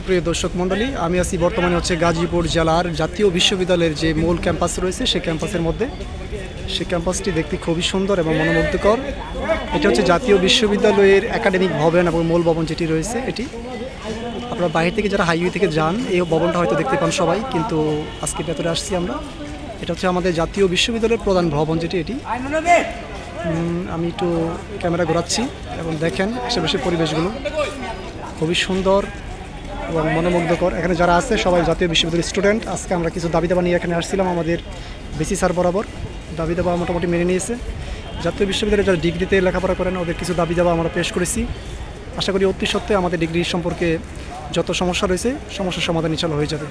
প্রিয় দর্শক মণ্ডলী, আমি আছি বর্তমানে গাজীপুর জেলার জাতীয় বিশ্ববিদ্যালয়ের যে মূল ক্যাম্পাস রয়েছে সেই ক্যাম্পাসের মধ্যে। সেই ক্যাম্পাসটি দেখতে খুবই সুন্দর এবং মনোমুগ্ধকর। এটা জাতীয় বিশ্ববিদ্যালয়ের একাডেমিক ভবন এবং মূল ভবন যেটি রয়েছে এটি। আপনারা বাইরে থেকে যারা হাইওয়ে থেকে যান এই ভবনটা হয়তো দেখতে পান সবাই, কিন্তু আজকে ভেতরে আসছি আমরা। এটা আমাদের জাতীয় বিশ্ববিদ্যালয়ের প্রধান ভবন যেটি এটি। আমি একটু ক্যামেরা ঘোরাচ্ছি এবং দেখেন আশেপাশের পরিবেশগুলো খুবই সুন্দর এবং মনোমুগ্ধকর। এখানে যারা আছে সবাই জাতীয় বিশ্ববিদ্যালয়ের স্টুডেন্ট। আজকে আমরা কিছু দাবি দাবা নিয়ে এখানে আসছিলাম, আমাদের বিসি স্যার বরাবর দাবি দাবা মোটামুটি মেনে নিয়েছে। জাতীয় বিশ্ববিদ্যালয়ে যারা ডিগ্রিতে লেখাপড়া করেন ওদের কিছু দাবি দাবা আমরা পেশ করেছি। আশা করি অতি সত্ত্বে আমাদের ডিগ্রি সম্পর্কে যত সমস্যা রয়েছে সমস্যার সমাধান ইনশাআল্লাহ হয়ে যাবে।